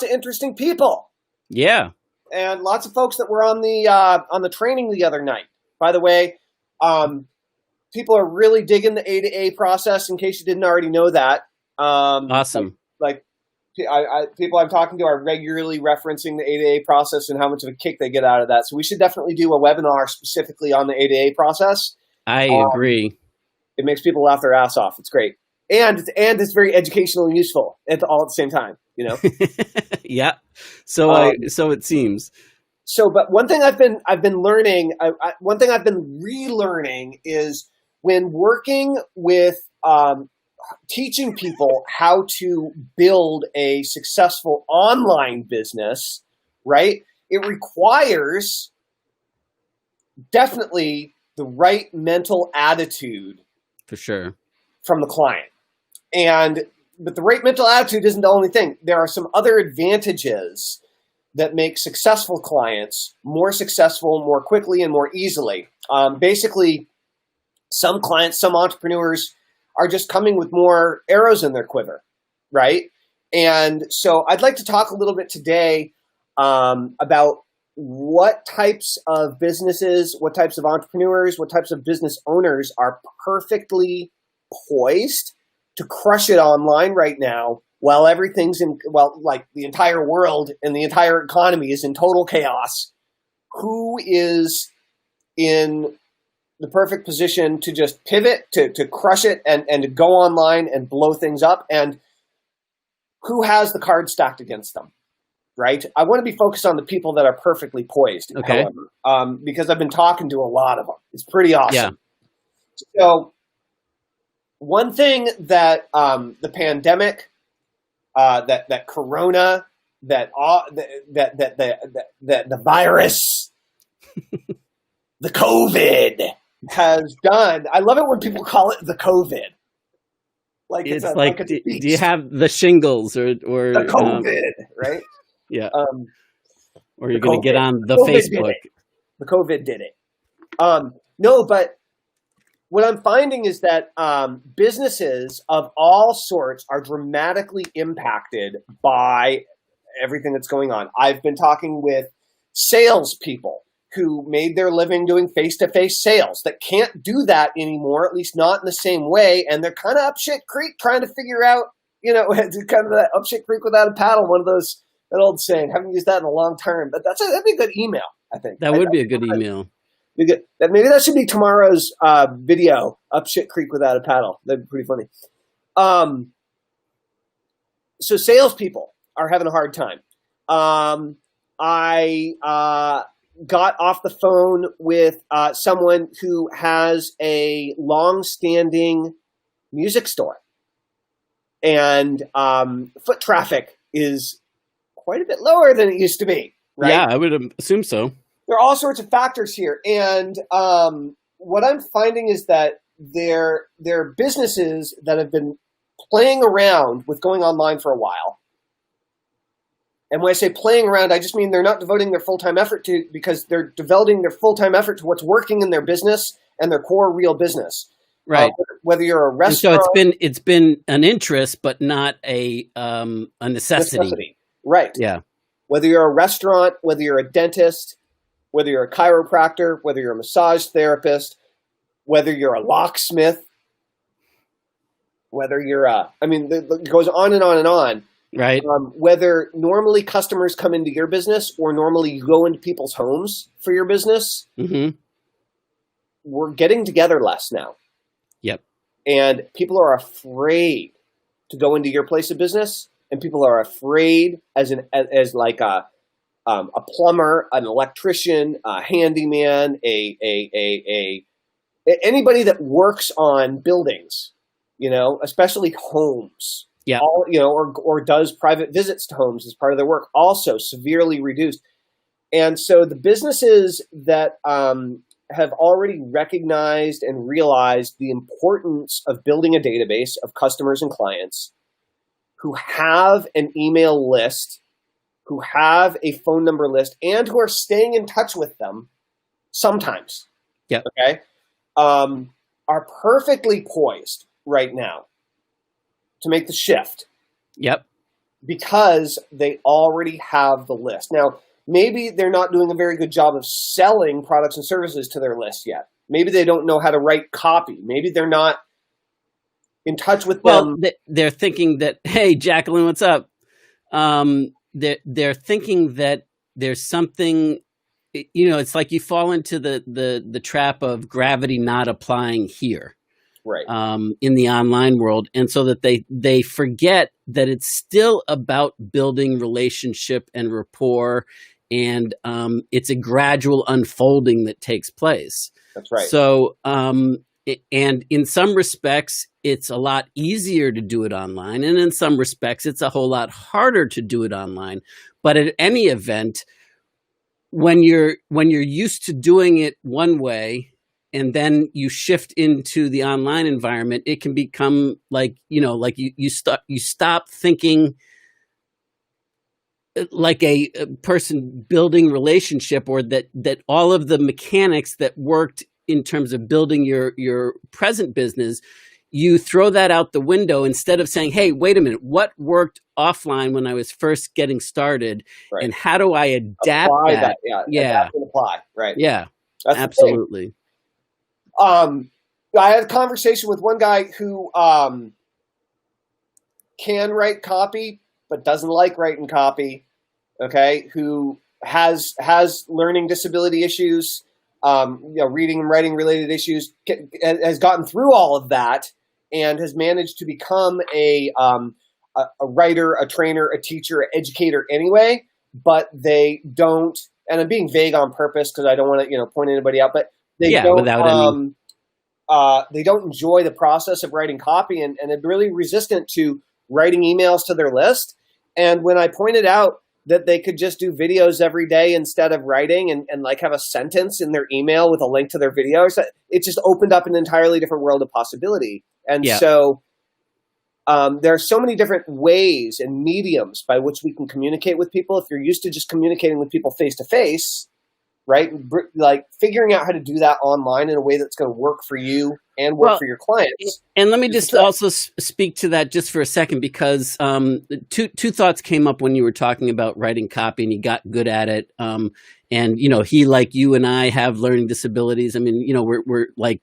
of interesting people. Yeah. And lots of folks that were on the training the other night. By the way, people are really digging the A to A process. In case you didn't already know that, Awesome. Like people I'm talking to are regularly referencing the A to A process and how much of a kick they get out of that. So we should definitely do a webinar specifically on the A to A process. I agree. It makes people laugh their ass off. It's great, and it's very educational and useful all at the same time. You know. Yeah. So so it seems. But one thing I've been learning, one thing I've been relearning is when working with teaching people how to build a successful online business, right? It requires definitely the right mental attitude, for sure, from the client. But the right mental attitude isn't the only thing. There are some other advantages that make successful clients more successful more quickly and more easily. Basically, some clients, some entrepreneurs are just coming with more arrows in their quiver, right? And so I'd like to talk a little bit today about what types of businesses, what types of entrepreneurs, what types of business owners are perfectly poised to crush it online right now while everything's like the entire world and the entire economy is in total chaos. Who is in the perfect position to just pivot, to crush it and to go online and blow things up, and who has the cards stacked against them, right? I want to be focused on the people that are perfectly poised, okay, however, because I've been talking to a lot of them. It's pretty awesome. Yeah. So one thing that the pandemic, that Corona, that the virus, the COVID has done. I love it when people call it the COVID. Like it's like do you have the shingles or the COVID, right? Yeah. Or you're going to get on the Facebook. The COVID did it. No, but what I'm finding is that businesses of all sorts are dramatically impacted by everything that's going on. I've been talking with salespeople who made their living doing face-to-face sales that can't do that anymore, at least not in the same way. And they're kind of up shit creek trying to figure out, kind of that up shit creek without a paddle. One of those, that old saying, haven't used that in a long time, but that'd be a good email, I think. That would be a good email. Maybe that should be tomorrow's video, up shit creek without a paddle. That'd be pretty funny. So salespeople are having a hard time. I got off the phone with someone who has a long-standing music store, and foot traffic is quite a bit lower than it used to be, right? Yeah, I would assume so. There are all sorts of factors here, and what I'm finding is that there are businesses that have been playing around with going online for a while. And when I say playing around, I just mean they're not devoting their full-time effort to, because they're devoting their full-time effort to what's working in their business and their core real business. Right. Whether you're a restaurant. And so it's been an interest, but not a necessity. Right. Yeah. Whether you're a restaurant, whether you're a dentist, whether you're a chiropractor, whether you're a massage therapist, whether you're a locksmith, whether you're it goes on and on and on. Right. Whether normally customers come into your business or normally you go into people's homes for your business, we're getting together less now. Yep. And people are afraid to go into your place of business, and people are afraid as like a plumber, an electrician, a handyman, anybody that works on buildings, especially homes. Yeah. Or does private visits to homes as part of their work, also severely reduced. And so the businesses that have already recognized and realized the importance of building a database of customers and clients, who have an email list, who have a phone number list, and who are staying in touch with them sometimes, okay, are perfectly poised right now to make the shift. Yep. because they already have the list. Now, maybe they're not doing a very good job of selling products and services to their list yet. Maybe they don't know how to write copy. Maybe they're not in touch with them. Well, they're thinking that, hey, Jacqueline, what's up? They're thinking that there's something, it's like you fall into the trap of gravity not applying here. Right. In the online world. And so that they forget that it's still about building relationship and rapport, and it's a gradual unfolding that takes place. That's right. So, and in some respects, it's a lot easier to do it online. And in some respects, it's a whole lot harder to do it online. But at any event, when you're used to doing it one way, and then you shift into the online environment, it can become like you stop thinking like a person building relationship, or that all of the mechanics that worked in terms of building your present business, you throw that out the window instead of saying, hey, wait a minute, what worked offline when I was first getting started, right, and how do I adapt apply that? Yeah. Apply. Right. Yeah. That's absolutely. I had a conversation with one guy who can write copy, but doesn't like writing copy. Okay, who has learning disability issues, reading and writing related issues, has gotten through all of that, and has managed to become a writer, a trainer, a teacher, an educator anyway. But they don't, and I'm being vague on purpose because I don't want to point anybody out, but they don't. They don't enjoy the process of writing copy, and are really resistant to writing emails to their list. And when I pointed out that they could just do videos every day instead of writing, and like have a sentence in their email with a link to their videos, it just opened up an entirely different world of possibility. And so there are so many different ways and mediums by which we can communicate with people. If you're used to just communicating with people face to face, right? Like figuring out how to do that online in a way that's going to work for you and work for your clients. And let me just also speak to that just for a second, because two thoughts came up when you were talking about writing copy, and you got good at it. And he, like you and I, have learning disabilities. I mean, we're like,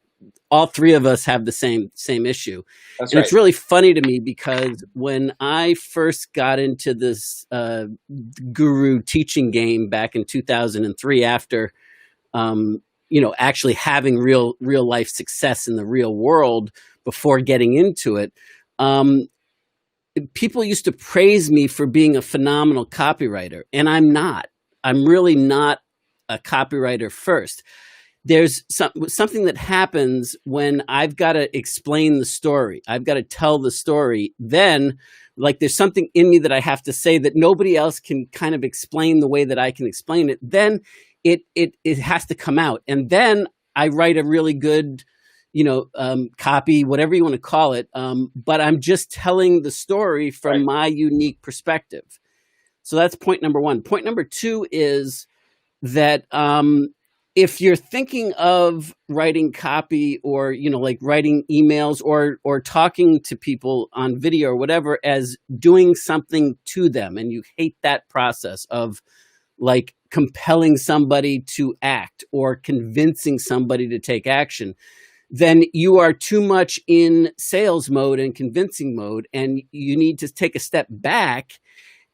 all three of us have the same issue. That's and right. It's really funny to me, because when I first got into this guru teaching game back in 2003, after actually having real life success in the real world before getting into it, people used to praise me for being a phenomenal copywriter, and I'm not. I'm really not a copywriter first. There's something that happens when I've got to explain the story. I've got to tell the story. Then, like, there's something in me that I have to say that nobody else can kind of explain the way that I can explain it. Then it has to come out. And then I write a really good, copy, whatever you want to call it. But I'm just telling the story from my unique perspective. So that's point number one. Point number two is that if you're thinking of writing copy, or like writing emails, or talking to people on video or whatever, as doing something to them, and you hate that process of like compelling somebody to act or convincing somebody to take action, then you are too much in sales mode and convincing mode, and you need to take a step back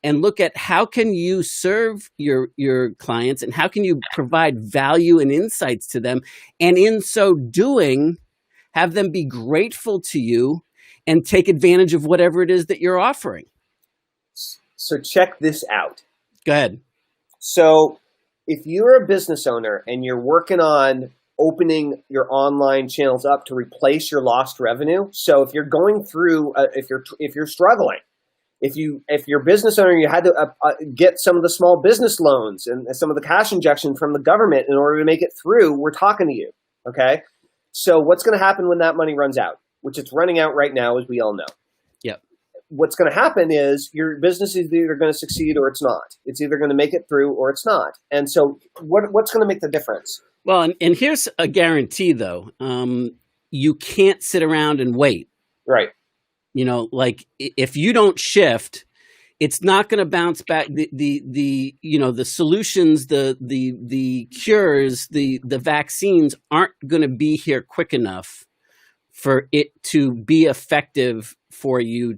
and look at how can you serve your clients, and how can you provide value and insights to them, and in so doing, have them be grateful to you and take advantage of whatever it is that you're offering. So check this out. Go ahead. So if you're a business owner and you're working on opening your online channels up to replace your lost revenue, so if you're going through, if you're struggling, if you're a business owner, you had to get some of the small business loans and some of the cash injection from the government in order to make it through, we're talking to you, okay? So what's going to happen when that money runs out, which it's running out right now, as we all know? Yep. What's going to happen is your business is either going to succeed or it's not. It's either going to make it through or it's not. And so what's going to make the difference? Well, and here's a guarantee, though. You can't sit around and wait. Right. Like if you don't shift, it's not going to bounce back. The you know, the solutions, the cures, the vaccines aren't going to be here quick enough for it to be effective for you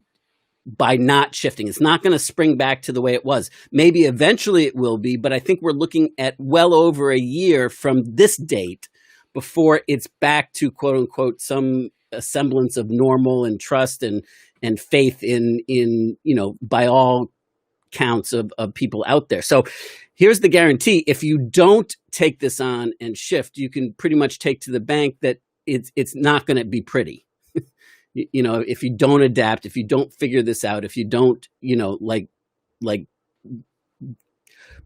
by not shifting. It's not going to spring back to the way it was. Maybe eventually it will be, but I think we're looking at well over a year from this date before it's back to quote unquote some semblance of normal and trust and faith in, you know, by all counts of people out there. So here's the guarantee. If you don't take this on and shift, you can pretty much take to the bank that it's not going to be pretty. You know, if you don't adapt, if you don't figure this out, if you don't, you know, like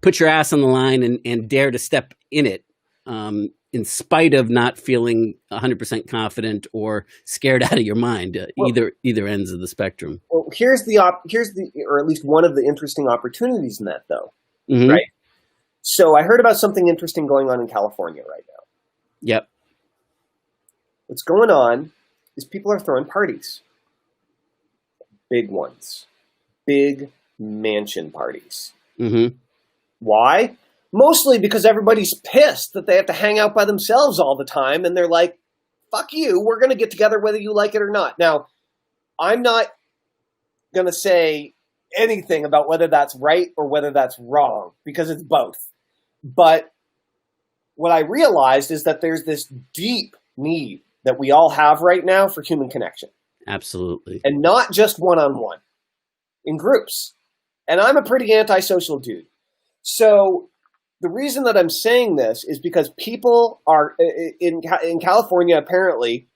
put your ass on the line and dare to step in it, in spite of not feeling 100% confident or scared out of your mind, either ends of the spectrum. Well, here's the or at least one of the interesting opportunities in that, though, Mm-hmm. right? So I heard about something interesting going on in California right now. Yep. What's going on is people are throwing parties. Big ones. Big mansion parties. Mm-hmm. Why? Mostly because everybody's pissed that they have to hang out by themselves all the time, and they're like, fuck you, we're going to get together whether you like it or not. Now, I'm not going to say anything about whether that's right or whether that's wrong, because it's both. But what I realized is that there's this deep need that we all have right now for human connection. Absolutely. And not just one-on-one, in groups. And I'm a pretty antisocial dude. So the reason that I'm saying this is because people are, in California, apparently,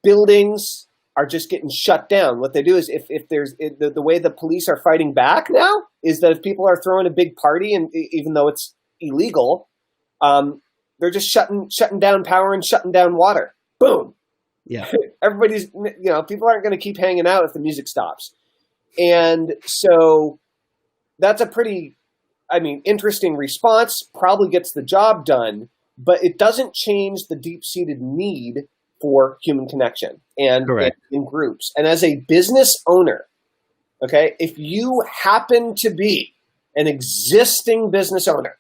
buildings are just getting shut down. What they do is if there's, the way the police are fighting back now is that if people are throwing a big party, and even though it's illegal, they're just shutting down power and shutting down water. Boom. Yeah. Everybody's, you know, people aren't going to keep hanging out if the music stops. And so that's a pretty, interesting response, probably gets the job done, but it doesn't change the deep-seated need for human connection and in groups. And as a business owner, okay, if you happen to be an existing business owner,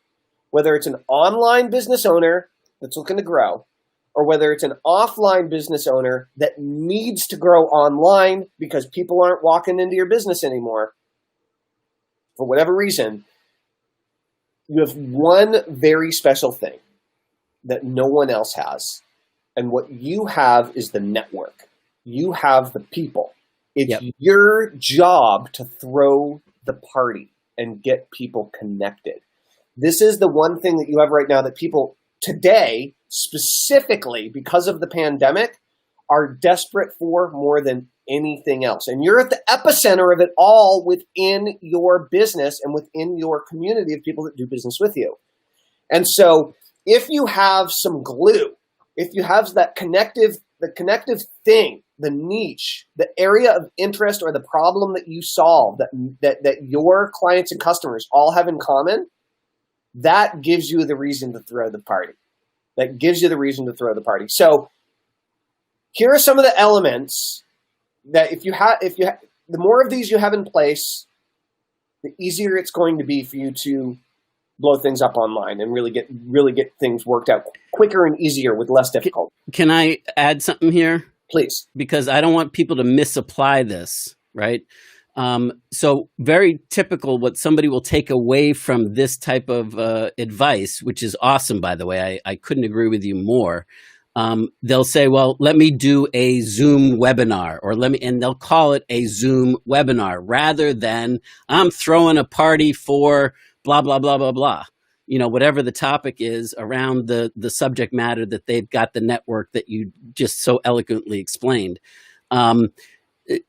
whether it's an online business owner that's looking to grow, or whether it's an offline business owner that needs to grow online because people aren't walking into your business anymore, for whatever reason, you have one very special thing that no one else has. And what you have is the network. You have the people. It's your job to throw the party and get people connected. This is the one thing that you have right now that people today, specifically because of the pandemic, are desperate for more than anything else. And you're at the epicenter of it all within your business and within your community of people that do business with you. And so if you have some glue, if you have that connective thing, the niche, the area of interest or the problem that you solve that your clients and customers all have in common, that gives you the reason to throw the party. That gives you the reason to throw the party. So here are some of the elements that if you have, the more of these you have in place, the easier it's going to be for you to blow things up online and really get things worked out quicker and easier with less difficulty. Can I add something here? Please. Because I don't want people to misapply this, right? So very typical what somebody will take away from this type of advice, which is awesome, by the way. I couldn't agree with you more. They'll say, well, let me do a Zoom webinar, and they'll call it a Zoom webinar rather than I'm throwing a party for blah, blah, blah, blah, blah. You know, whatever the topic is around the subject matter that they've got the network that you just so eloquently explained.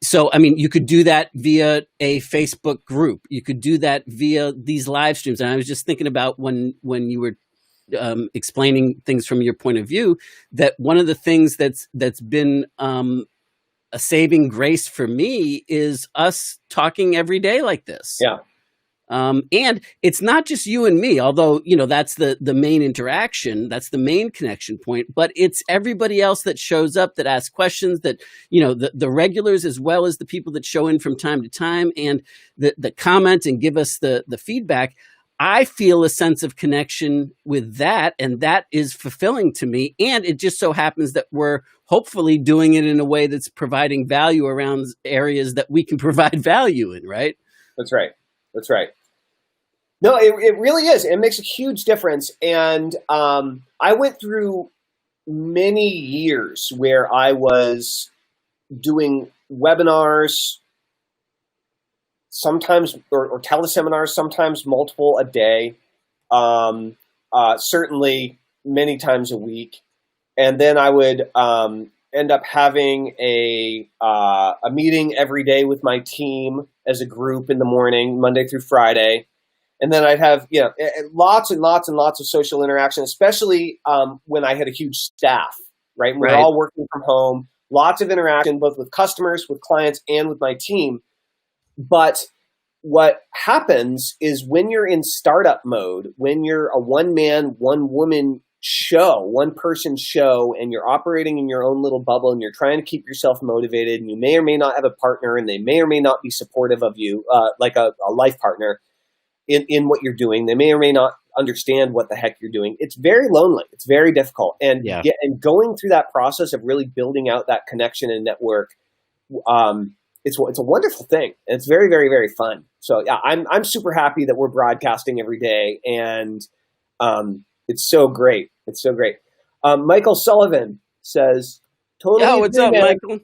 So, you could do that via a Facebook group. You could do that via these live streams. And I was just thinking about when you were explaining things from your point of view, that one of the things that's been a saving grace for me is us talking every day like this. Yeah. And it's not just you and me, although, that's the main interaction. That's the main connection point, but it's everybody else that shows up, that asks questions, that, the regulars, as well as the people that show in from time to time, and the comment and give us the feedback. I feel a sense of connection with that, and that is fulfilling to me. And it just so happens that we're hopefully doing it in a way that's providing value around areas that we can provide value in, right? That's right. That's right. No, it really is. It makes a huge difference. And I went through many years where I was doing webinars, sometimes, or teleseminars, sometimes multiple a day, certainly many times a week. And then I would end up having a meeting every day with my team as a group in the morning, Monday through Friday. And then I'd have, lots and lots and lots of social interaction, especially when I had a huge staff, right? We're all working from home, lots of interaction, both with customers, with clients, and with my team. But what happens is when you're in startup mode, when you're a one-man, one-woman show, one-person show, and you're operating in your own little bubble, and you're trying to keep yourself motivated, and you may or may not have a partner, and they may or may not be supportive of you, like a life partner in what you're doing. They may or may not understand what the heck you're doing. It's very lonely. It's very difficult. And going through that process of really building out that connection and network, it's a wonderful thing. And it's very, very, very fun. So yeah, I'm super happy that we're broadcasting every day, and it's so great. It's so great. Michael Sullivan says, totally. Yeah, what's up, Michael?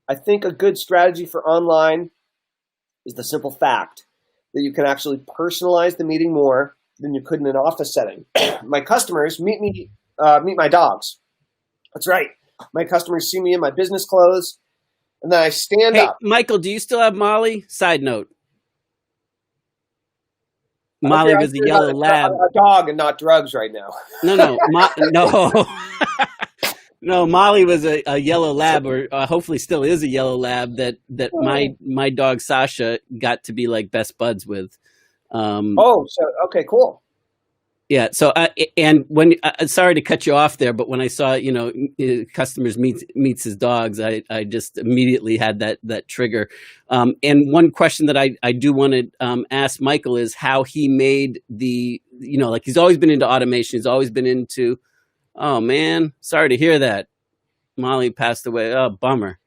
I think a good strategy for online is the simple fact that you can actually personalize the meeting more than you could in an office setting. My customers meet my dogs. That's right. My customers see me in my business clothes, and then I stand up. Michael, do you still have Molly? Side note. Molly was a yellow lab. A dog and not drugs right now. No. No, Molly was a yellow lab, or hopefully still is a yellow lab that my dog Sasha got to be like best buds with. Okay, cool. Yeah. So, and when sorry to cut you off there, but when I saw customers meets his dogs, I just immediately had that trigger. And one question that I do want to ask Michael is how he made the like he's always been into automation. He's always been into. Oh man, sorry to hear that. Molly passed away. Oh, bummer.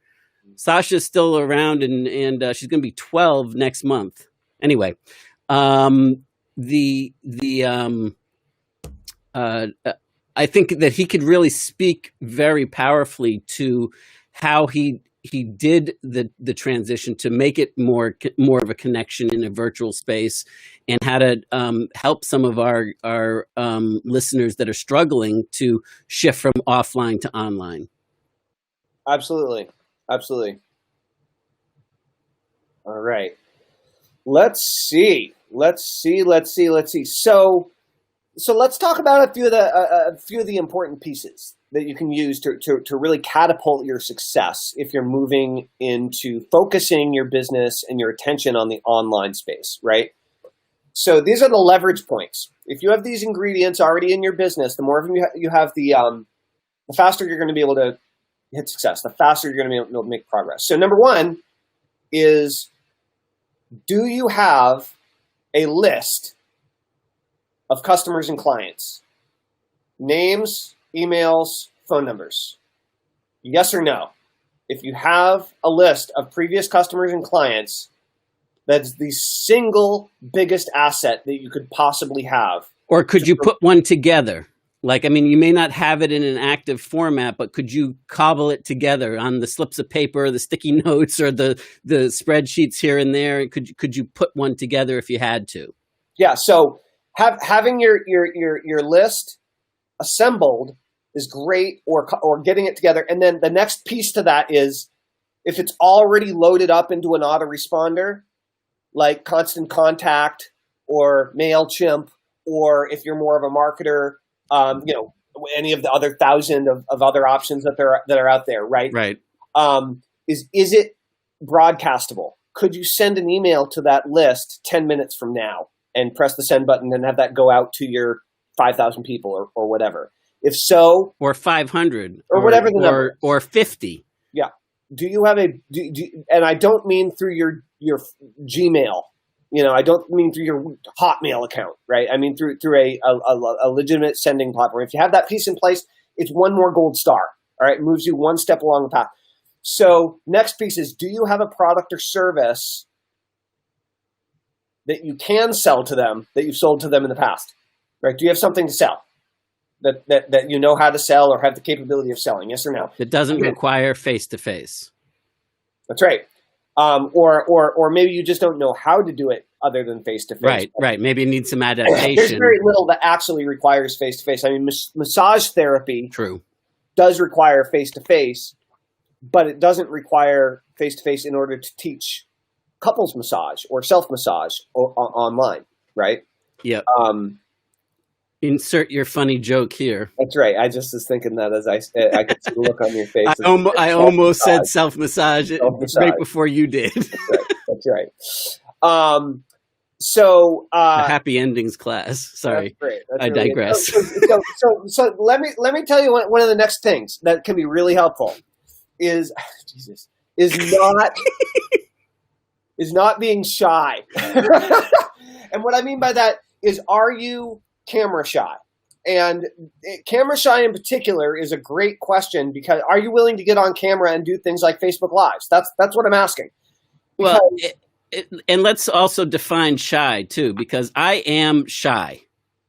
Sasha's still around, and she's going to be 12 next month. Anyway, I think that he could really speak very powerfully to how he did the transition to make it more of a connection in a virtual space, and how to help some of our listeners that are struggling to shift from offline to online. Absolutely. All right. Let's see. So let's talk about a few of the important pieces that you can use to really catapult your success if you're moving into focusing your business and your attention on the online space, right? So these are the leverage points. If you have these ingredients already in your business, the more of them you have, the faster you're going to be able to hit success, the faster you're going to be able to make progress. So number one is, do you have a list of customers and clients? Names, emails, phone numbers. Yes or no? If you have a list of previous customers and clients, that's the single biggest asset that you could possibly have. Or could you put one together? Like, I mean, you may not have it in an active format, but could you cobble it together on the slips of paper, the sticky notes, or the spreadsheets here and there? Could you put one together if you had to? Yeah. So having your list assembled is great, or getting it together. And then the next piece to that is, if it's already loaded up into an autoresponder, like Constant Contact or MailChimp, or if you're more of a marketer, any of the other 1,000 of other options that are out there, right? Right. Is it broadcastable? could you send an email to that list 10 minutes from now and press the send button and have that go out to your 5,000 people or whatever? If so, or 500 or whatever the number, or 50. Yeah. Do you have and I don't mean through your Gmail, I don't mean through your Hotmail account, right? I mean through a legitimate sending platform. If you have that piece in place, it's one more gold star. All right, it moves you one step along the path. So next piece is, do you have a product or service that you can sell to them that you've sold to them in the past? Right? Do you have something to sell that you know how to sell or have the capability of selling? Yes or no? That doesn't require face-to-face. That's right. Or maybe you just don't know how to do it other than face-to-face. Right. Maybe it needs some adaptation. There's very little that actually requires face-to-face. I mean, massage therapy does require face-to-face, but it doesn't require face-to-face in order to teach couples massage or self-massage online, right? Yeah. Insert your funny joke here. That's right. I just was thinking that as I could see the look on your face. I almost said self-massage right before you did. That's right. So the happy endings class. Sorry, that's great. I digress. So let me tell you one of the next things that can be really helpful is not being shy. And what I mean by that is, are you camera shy? And camera shy in particular is a great question, because are you willing to get on camera and do things like Facebook Lives? That's what I'm asking. Well, and let's also define shy too, because I am shy.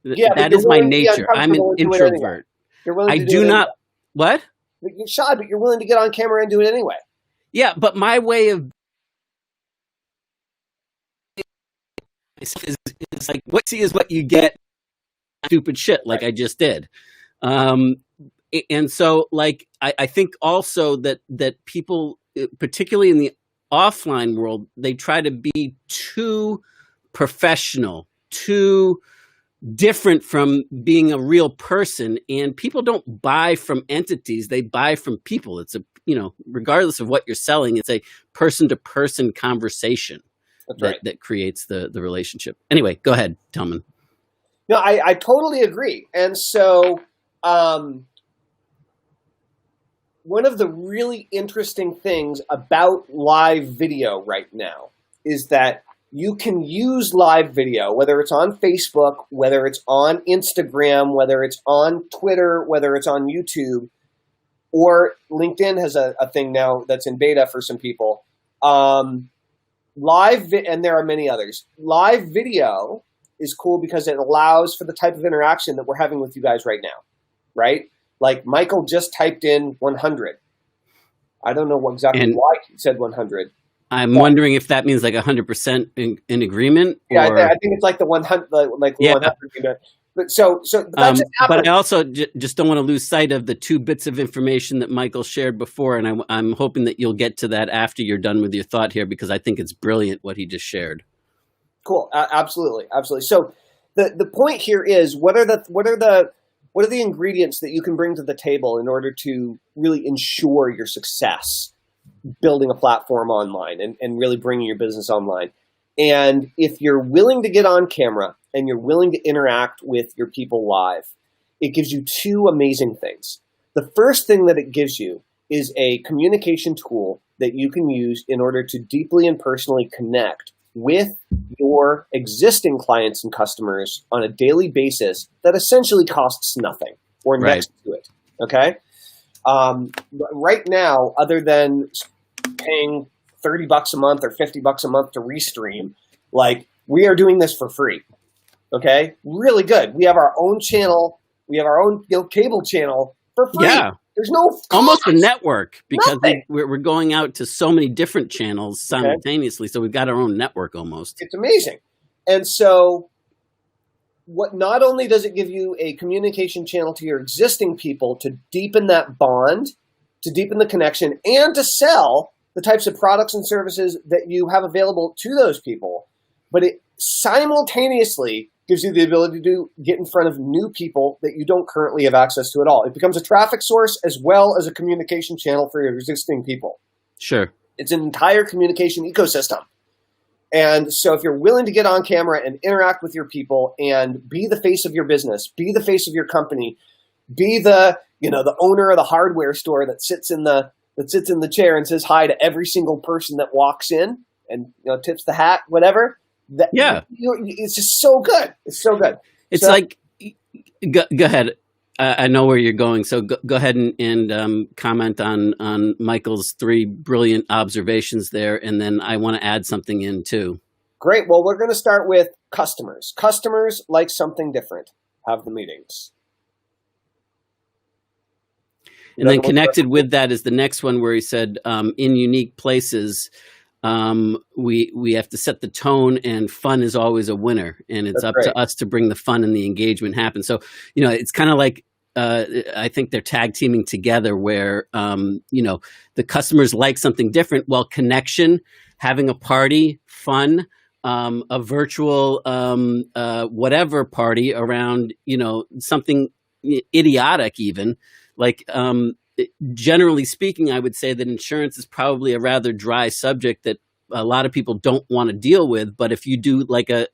Yeah, that is my nature. I'm an introvert. I do not. What? You're shy, but you're willing to get on camera and do it anyway. Yeah, but my way of is like, what you see is what you get. Stupid shit like I just did. And so like I think also that people, particularly in the offline world, they try to be too professional, too different from being a real person, and people don't buy from entities, they buy from people. It's regardless of what you're selling, it's a person-to-person conversation that creates the relationship. Anyway, go ahead, Tillman. No, I totally agree. And so one of the really interesting things about live video right now is that you can use live video, whether it's on Facebook, whether it's on Instagram, whether it's on Twitter, whether it's on YouTube, or LinkedIn has a thing now that's in beta for some people. And there are many others. Live video is cool because it allows for the type of interaction that we're having with you guys right now, right? Like Michael just typed in 100. I don't know exactly why he said 100. I'm wondering if that means like 100% in agreement. Yeah, I think it's like the 100, like the 100. But so that's just happening. But I also just don't want to lose sight of the 2 bits of information that Michael shared before, and I'm hoping that you'll get to that after you're done with your thought here, because I think it's brilliant what he just shared. Cool. Absolutely. So the point here is, what are the ingredients that you can bring to the table in order to really ensure your success building a platform online and really bringing your business online? And if you're willing to get on camera and you're willing to interact with your people live, it gives you 2 amazing things. The first thing that it gives you is a communication tool that you can use in order to deeply and personally connect with your existing clients and customers on a daily basis that essentially costs nothing or next to it. Okay. Right now, other than paying $30 a month or $50 a month to restream, like, we are doing this for free. Okay. Really good. We have our own channel. We have our own cable channel for free. Yeah. There's no cost. Almost a network, because we're going out to so many different channels simultaneously. So we've got our own network almost. It's amazing. And so not only does it give you a communication channel to your existing people to deepen that bond, to deepen the connection, and to sell the types of products and services that you have available to those people, but it simultaneously gives you the ability to get in front of new people that you don't currently have access to at all. It becomes a traffic source as well as a communication channel for your existing people. Sure. It's an entire communication ecosystem. And so if you're willing to get on camera and interact with your people and be the face of your business, be the face of your company, be the, the owner of the hardware store that sits in the chair and says hi to every single person that walks in and tips the hat, whatever. It's just so good. It's so good. It's go ahead. I know where you're going, so go ahead and comment on Michael's 3 brilliant observations there, and then I want to add something in too. Great. Well, we're going to start with customers. Customers like something different. Have the meetings. And then connected with that is the next one where he said, in unique places, we have to set the tone, and fun is always a winner, and it's up to us to bring the fun and the engagement happen. So, it's kind of like, I think they're tag teaming together where, the customers like something different. Well, connection, having a party, fun, a virtual, whatever party around, something idiotic even, like, generally speaking, I would say that insurance is probably a rather dry subject that a lot of people don't want to deal with. But if you do like a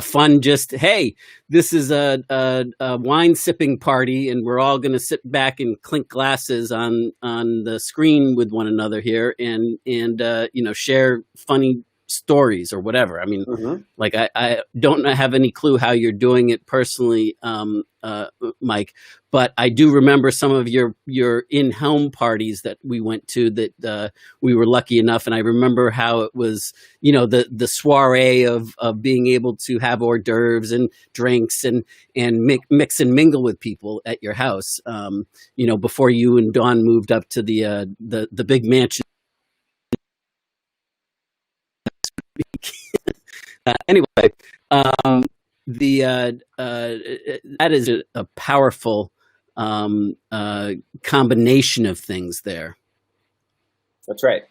fun, just, hey, this is a wine sipping party, and we're all going to sit back and clink glasses on the screen with one another here, and share funny stories or whatever. I mean, like I don't have any clue how you're doing it personally, Mike, but I do remember some of your in-home parties that we went to that we were lucky enough, and I remember how it was, the soiree of being able to have hors d'oeuvres and drinks and mix and mingle with people at your house, before you and Dawn moved up to the big mansion. Anyway, that is a powerful combination of things there. That's right.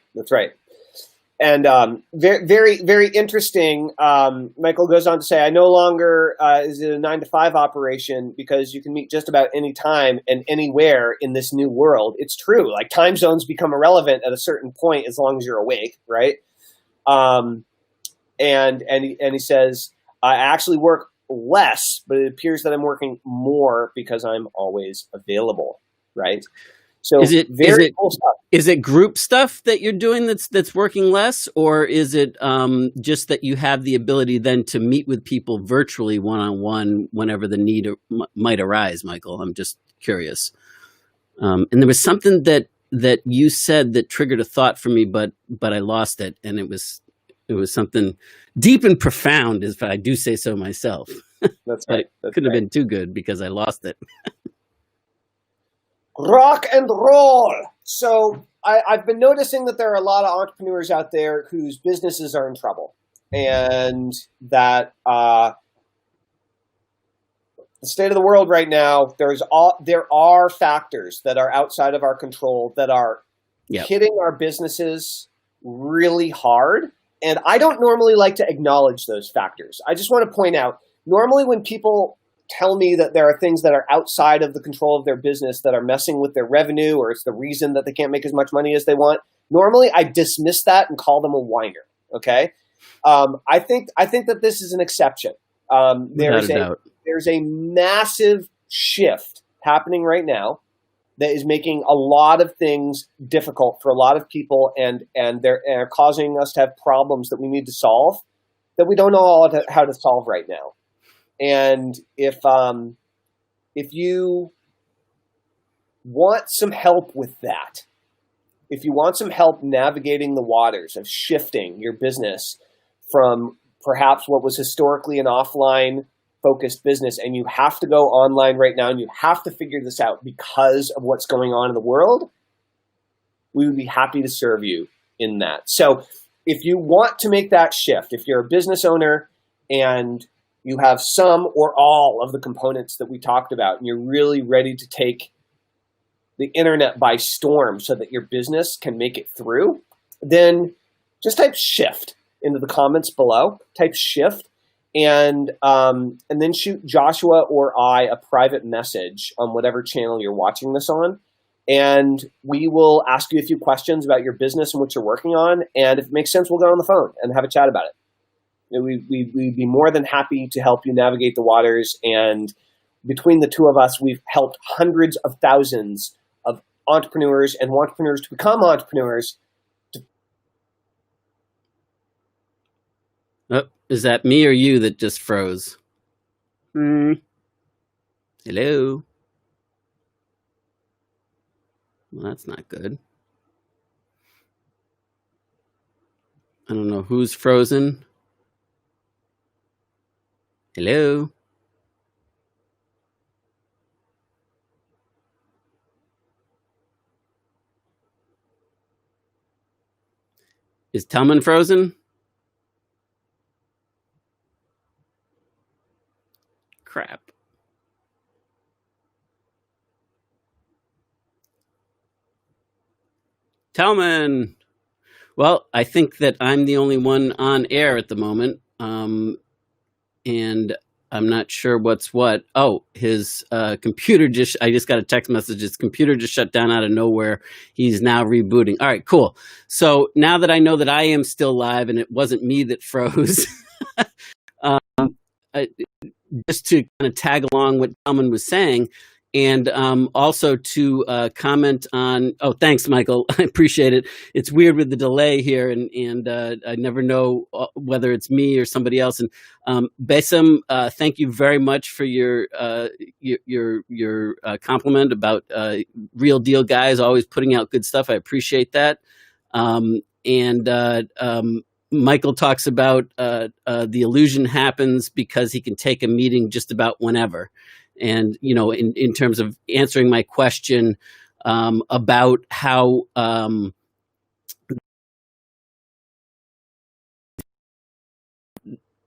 And very, very, very interesting. Michael goes on to say, I no longer is it a 9-to-5 operation because you can meet just about any time and anywhere in this new world. It's true. Like, time zones become irrelevant at a certain point as long as you're awake, right? And he says, I actually work less, but it appears that I'm working more because I'm always available, right? So is it cool stuff. Is it group stuff that you're doing that's working less, or is it just that you have the ability then to meet with people virtually one-on-one whenever the need might arise, Michael? I'm just curious. And there was something that you said that triggered a thought for me, but I lost it, and it was something deep and profound, if I do say so myself. That's right. Couldn't have been too good because I lost it. Rock and roll. So I've been noticing that there are a lot of entrepreneurs out there whose businesses are in trouble, and that the state of the world right now, there are factors that are outside of our control that are hitting our businesses really hard. And I don't normally like to acknowledge those factors. I just want to point out, normally when people tell me that there are things that are outside of the control of their business that are messing with their revenue, or it's the reason that they can't make as much money as they want, normally I dismiss that and call them a whiner. Okay, I think that this is an exception. There's a massive shift happening right now that is making a lot of things difficult for a lot of people, and they're causing us to have problems that we need to solve that we don't know how to solve right now. And if you want some help with that, if you want some help navigating the waters of shifting your business from perhaps what was historically an offline focused business, and you have to go online right now and you have to figure this out because of what's going on in the world, we would be happy to serve you in that. So if you want to make that shift, if you're a business owner and you have some or all of the components that we talked about, and you're really ready to take the internet by storm so that your business can make it through, then just type shift into the comments below. Type shift, and then shoot Joshua or I a private message on whatever channel you're watching this on, and we will ask you a few questions about your business and what you're working on. And if it makes sense, we'll get on the phone and have a chat about it. We'd be more than happy to help you navigate the waters. And between the two of us, we've helped hundreds of thousands of entrepreneurs and entrepreneurs to become entrepreneurs. Oh, is that me or you that just froze? Hello? Well, that's not good. I don't know who's frozen. Hello? Is Tillman frozen? Crap. Tillman! Well, I think that I'm the only one on air at the moment. And I'm not sure what's what. Oh, his computer I just got a text message. His computer just shut down out of nowhere. He's now rebooting. All right, cool. So now that I know that I am still live and it wasn't me that froze, just to kind of tag along what Talman was saying, and also to comment on, oh, thanks, Michael. I appreciate it. It's weird with the delay here, and I never know whether it's me or somebody else. And Besem, thank you very much for your compliment about Real Deal Guys always putting out good stuff. I appreciate that. Michael talks about the illusion happens because he can take a meeting just about whenever. And, you know, in terms of answering my question about how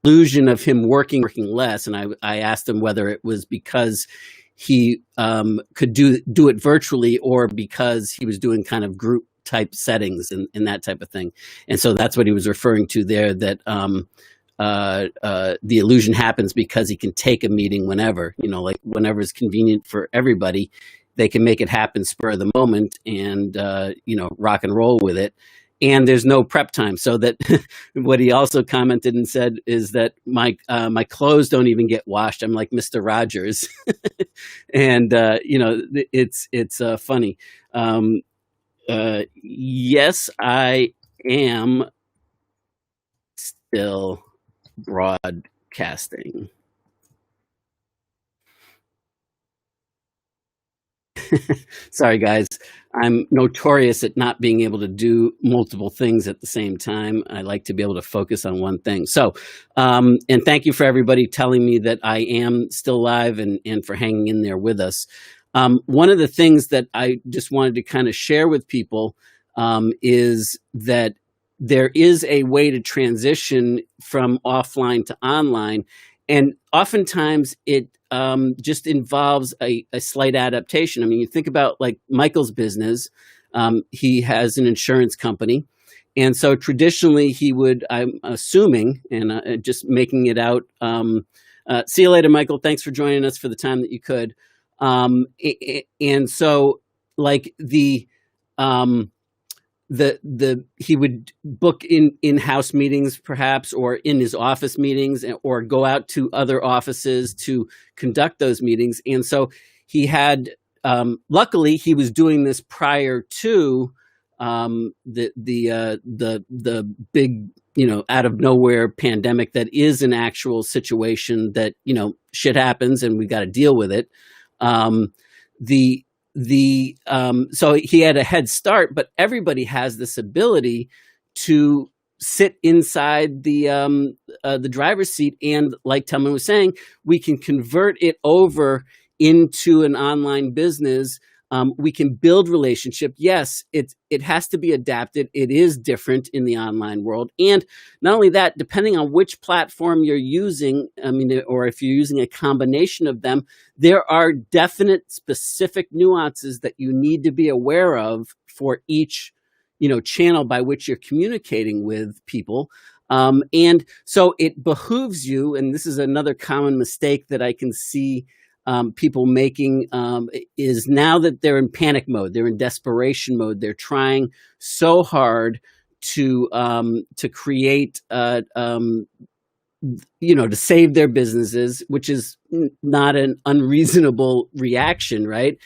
illusion of him working less, and I asked him whether it was because he could do it virtually or because he was doing kind of group type settings and that type of thing. And so that's what he was referring to there, that the illusion happens because he can take a meeting whenever, you know, like whenever is convenient for everybody, they can make it happen spur of the moment and, you know, rock and roll with it. And there's no prep time. So that what he also commented and said is that my clothes don't even get washed. I'm like Mr. Rogers. And, you know, it's funny. Yes, I am still broadcasting. Sorry, guys. I'm notorious at not being able to do multiple things at the same time. I like to be able to focus on one thing. So, and thank you for everybody telling me that I am still live and for hanging in there with us. One of the things that I just wanted to kind of share with people is that there is a way to transition from offline to online. And oftentimes it just involves a slight adaptation. I mean, you think about like Michael's business. He has an insurance company. And so traditionally he would, I'm assuming, and just making it out. See you later, Michael. Thanks for joining us for the time that you could. And so like he would book in-house meetings perhaps, or in his office meetings, or go out to other offices to conduct those meetings. And so he had, luckily he was doing this prior to the big, you know, out of nowhere pandemic that is an actual situation that, you know, shit happens and we got to deal with it. So he had a head start, but everybody has this ability to sit inside the driver's seat. And like Tillman was saying, we can convert it over into an online business. We can build relationship. Yes, it has to be adapted. It is different in the online world. And not only that, depending on which platform you're using, I mean, or if you're using a combination of them, there are definite specific nuances that you need to be aware of for each, you know, channel by which you're communicating with people. And so it behooves you, and this is another common mistake that I can see people making is now that they're in panic mode, they're in desperation mode. They're trying so hard to create, to save their businesses, which is not an unreasonable reaction, right?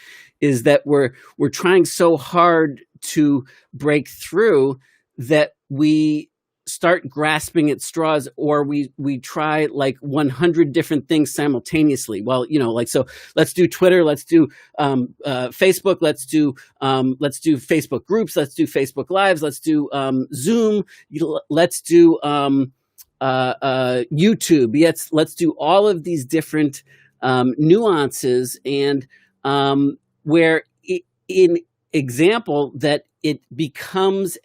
Is that we're trying so hard to break through that we start grasping at straws, or we try like 100 different things simultaneously. Well, so let's do Twitter, let's do Facebook, let's do Facebook groups, let's do Facebook Lives, let's do Zoom, let's do YouTube. Yes, let's do all of these different nuances, and where in example that it becomes